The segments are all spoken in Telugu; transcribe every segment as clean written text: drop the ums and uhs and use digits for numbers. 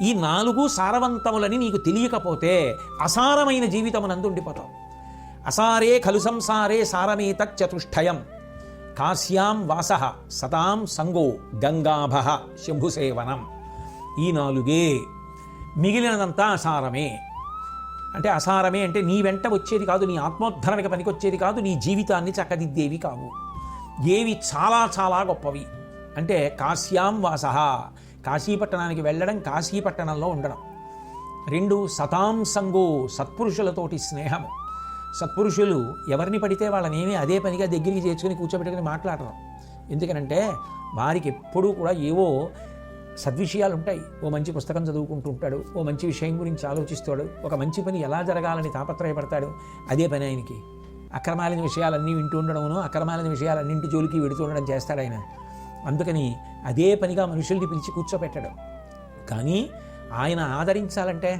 ఈ నాలుగు సారవంతములని నీకు తెలియకపోతే అసారమైన జీవితమునందు ఉండిపోతావు. అసారే ఖలు సంసారే సారమేతత్ చతుష్టయం కాశ్యాం వాస సతాం సంగో గంగాభ శంభుసేవనం. ఈ నాలుగే, మిగిలినదంతా అసారమే. అంటే అసారమే అంటే నీ వెంట వచ్చేది కాదు, నీ ఆత్మోద్ధరణకి పనికొచ్చేది కాదు, నీ జీవితాన్ని చక్కదిద్దేవి కావు. ఏవి చాలా చాలా గొప్పవి అంటే కాశ్యాం వాస, కాశీపట్టణానికి వెళ్ళడం, కాశీపట్టణంలో ఉండడం. 2 సతాం సంగో, సత్పురుషులతోటి స్నేహము. సత్పురుషులు ఎవరిని పడితే వాళ్ళనేమి అదే పనిగా దగ్గరికి చేర్చుకుని కూర్చోబెట్టుకుని మాట్లాడరు. ఎందుకనంటే వారికి ఎప్పుడూ కూడా ఏవో సద్విషయాలు ఉంటాయి. ఓ మంచి పుస్తకం చదువుకుంటూ ఉంటాడు, ఓ మంచి విషయం గురించి ఆలోచిస్తాడు, ఒక మంచి పని ఎలా జరగాలని తాపత్రయపడతాడు. అదే పని ఆయనకి. అక్రమాలైన విషయాలన్నీ వింటూ ఉండడమును, అక్రమాలైన విషయాలన్నింటి జోలికి విడుతూ ఉండడం చేస్తాడు ఆయన. అందుకని అదే పనిగా మనుషుల్ని పిలిచి కూర్చోపెట్టడం. కానీ ఆయన ఆదరించాలంటే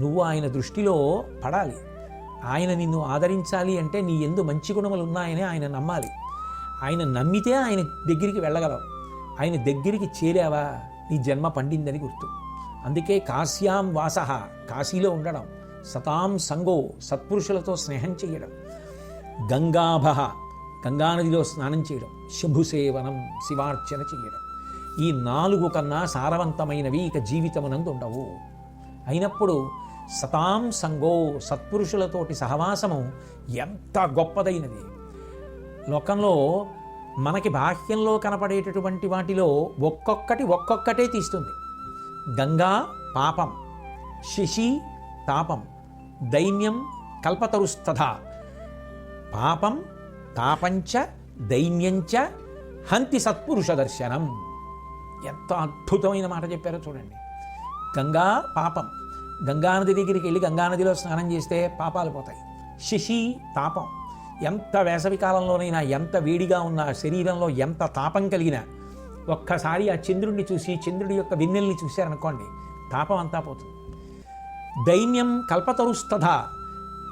నువ్వు ఆయన దృష్టిలో పడాలి. ఆయన నిన్ను ఆదరించాలి అంటే నీ యందు మంచి గుణములు ఉన్నాయని ఆయన నమ్మాలి. ఆయన నమ్మితే ఆయన దగ్గరికి వెళ్ళగలవు. ఆయన దగ్గరికి చేరావా నీ జన్మ పండిందని గుర్తు. అందుకే కాశ్యాం వాస, కాశీలో ఉండడం, సతాం సంగో, సత్పురుషులతో స్నేహం చేయడం, గంగాభ, గంగానదిలో స్నానం చేయడం, శంభుసేవనం, శివార్చన చేయడం. ఈ 4 కన్నా సారవంతమైనవి ఇక జీవితమునందు ఉండవు. అయినప్పుడు సతాం సంగో, సత్పురుషులతోటి సహవాసము ఎంత గొప్పదైనది. లోకంలో మనకి బాహ్యంలో కనపడేటటువంటి వాటిలో ఒక్కొక్కటే తీస్తుంది. గంగా పాపం, శశి తాపం, దైన్యం కల్పతరుస్తథ. పాపం తాపంచ దైన్యంచ హంతి సత్పురుష దర్శనం. ఎంత అద్భుతమైన మాట చెప్పారో చూడండి. గంగా పాపం, గంగానది దగ్గరికి వెళ్ళి గంగానదిలో స్నానం చేస్తే పాపాలు పోతాయి. శశి తాపం, ఎంత వేసవి కాలంలోనైనా ఎంత వేడిగా ఉన్న శరీరంలో ఎంత తాపం కలిగినా ఒక్కసారి ఆ చంద్రుడిని చూసి, చంద్రుడి యొక్క వెన్నెల్ని చూశారనుకోండి, తాపం అంతా పోతుంది. దైన్యం కల్పతరుస్తథ,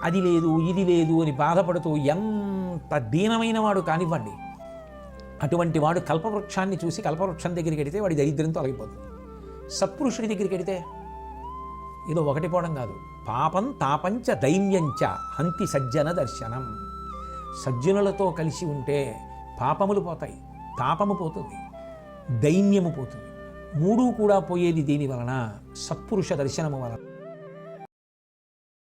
అది లేదు ఇది లేదు అని బాధపడుతూ ఎంత దీనమైన వాడు కానివ్వండి, అటువంటి వాడు కల్పవృక్షాన్ని చూసి కల్పవృక్షం దగ్గరికి వెడితే వాడి దరిద్రంతో తొలగిపోతుంది. సత్పురుషుడి దగ్గరికి వెడితే ఏదో ఒకటి పోవడం కాదు, పాపం తాపంచ దైన్యంచ హంతి సజ్జన దర్శనం. సజ్జనులతో కలిసి ఉంటే పాపములు పోతాయి, తాపము పోతుంది, దైన్యము పోతుంది. 3 కూడా పోయేది దీని వలన, సత్పురుష దర్శనము వలన.